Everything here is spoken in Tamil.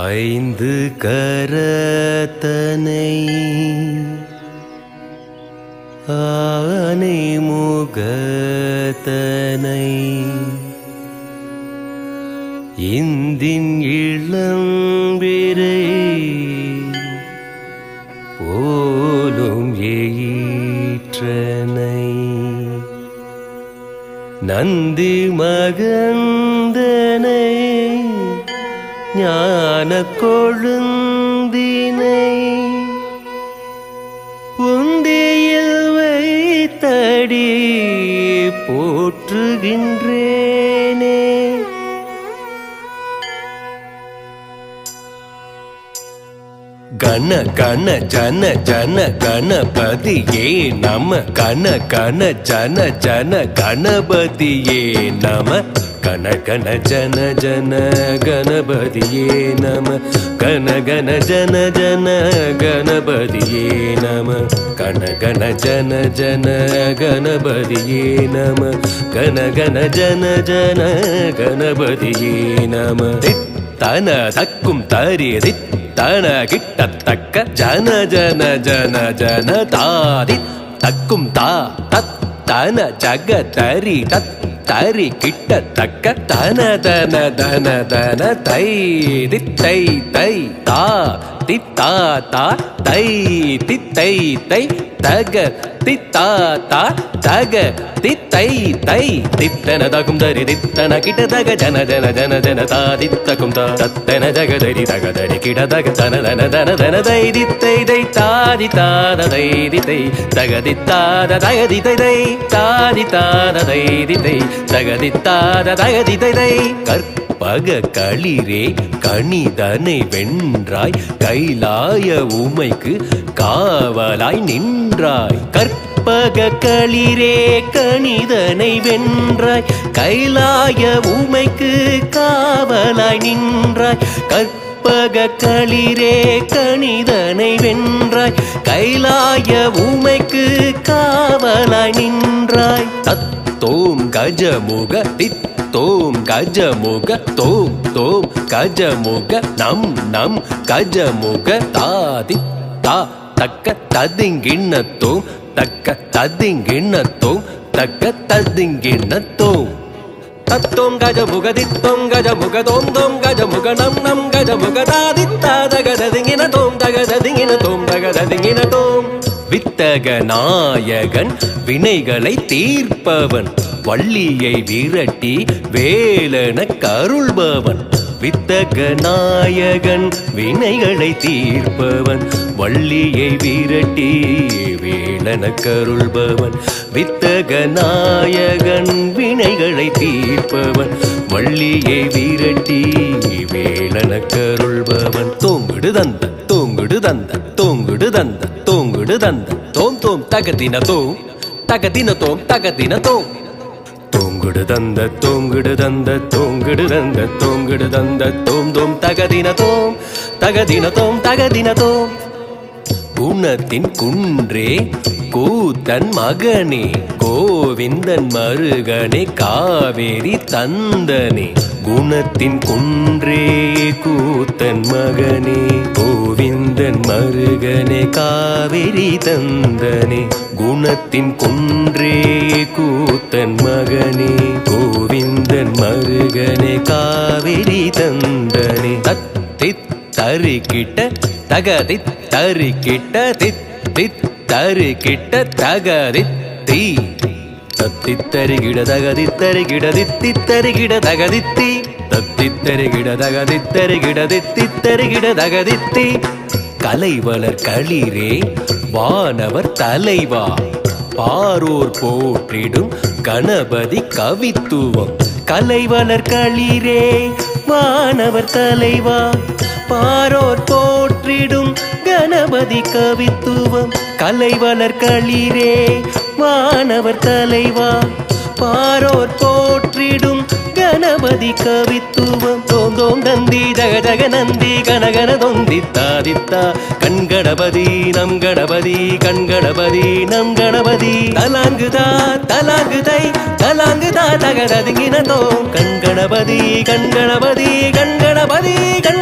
ஐந்து கரத்தனை ஆனை முகத்தனை இந்தின் இளம்பிரை போலும் எயிற்றனை நந்தி மகந்தனை ஞான கொழுந்தினை உந்தியில் வைத்தடி போற்றுகின்றேனே. கண கண ஜன ஜன கணபதியே நம கண கண ஜன ஜன கணபதியே நம கண கண ஜன ஜன கணபதியே நம கண கண ஜன ஜன கணபதியே நம கண கண ஜன ஜன கணபதியே நம கண கண ஜன ஜன கணபதியே நம தன தக்கும் தரி தன கிட்டத்தக்க ஜன ஜன ஜன ஜன தாதி தக்கும் தா தத் தன ஜக தரி தத் தரி கிட்டத்தக்க தன தன தன தன தை தித்தை தை தா தித்தா தா தை தித்தை தை தக தித்தா தா தக தித்தை தை தித்தன தகும் தரி தித்தன கிட்டதக ஜன ஜன ஜன ஜன தா தித்தகும் தா தத்தன ஜகதரி தகதரி கிடதக தன தன தன தன தை தித்தை தை தாதி தாத தை தித்தை தகதித்தாத தகதித்தை தை தாதி தாத தை தித்தை தகதித்தாத தகதித்தை தை கற்பக களிரே கணிதனை வென்றாய் கைலாய உமைக்கு காவலாய் நின்றாய். கற்பக களிரே கணிதனை வென்றாய் கைலாய உமைக்கு காவலாய் நின்றாய். கற்பக களிரே கணிதனை வென்றாய் கைலாய உமைக்கு காவலாய் நின்றாய். தத்தோம் கஜமுக தோம் கஜமுக தோம் தோம் கஜமுக நம் நம் கஜமுக தாதி தா தக்க ததிங்கிண்ணத்தோம் தக்க ததிங்கிண்ணத்தோம் தக்க ததிங்கிண்ணத்தோம் தத்தோம் கஜமுக தித்தோம் கஜமுக தோம் தோம் கஜமுக நம் நம் கஜமுக தாதி தாதகததிங்கின தோம் தகததிங்கின தோம் தகததிங்கின தோம். வித்தக நாயகன் வினைகளை தீர்ப்பவன் வள்ளியை விரட்டி வேலன கருள்பவன். வித்தக நாயகன் வினைகளை தீர்ப்பவன் வள்ளியை விரட்டி வேலன கருள்பவன். வித்தக நாயகன் வினைகளை தீர்ப்பவன் வள்ளியை விரட்டி வேலன கருள்பவன். தோங்குடு தந்த தோங்குடு தந்த தோங்குடு தந்த தோங்குடு தந்த தோம் தோம் தகதின தோம் தகதின தோம் தகதின தோம் தோங்குடு தந்த தோங்குடு தந்த தோங்குடு தந்த தோங்குடு தந்த தோம் தோம் தகதின தோம் தகதின தோம் தகதின தோம். குணத்தின் குன்றே கூத்தன் மகனே கோவிந்தன் மருகனே காவேரி தந்தனே. குணத்தின் குன்றே கூத்தன் மகனே கோவிந்தன் மருகனே காவேரி தந்தனே. குணத்தின் குன்றே கூத்தன் மகனே கோவிந்தன் மருகனே காவேரி தந்தனே. தத்தித் தரிக்கிட்ட தகதித் தரிக்கிட்ட தித் தித் தரிக்கிட்ட தகதித் தீ தத்தித்தரிகிட தகதித்தரிகிட தித்தித்தரிகிட தகதித்தி தத்தித்தரிகிட தகதித்தரிகிட தித்தித்தரிகிட தகதித்தி. கலைவளர் களிரே வானவர் தலைவா பாரோர் போற்றிடும் கணபதி கவித்துவம். கலைவளர் களிரே வானவர் தலைவா பாரோர் போற்றிடும் கணபதி கவித்துவம். கலைவளர் களிரே வானவர் தலைவா பாரோர் போற்றிடும் கணபதி கவித்துவம். தோம் தோம் நந்தி ஜக ஜக நந்தி கனகன தொந்தி தாதித்தா கண்கணபதி நம் கணபதி கண்கணபதி நம் கணபதி. தலாங்குதா தலாங்குதை தலாங்குதா தகததிங்கின தோம் கண்கணபதி கண்கணபதி கண்கணபதி கண்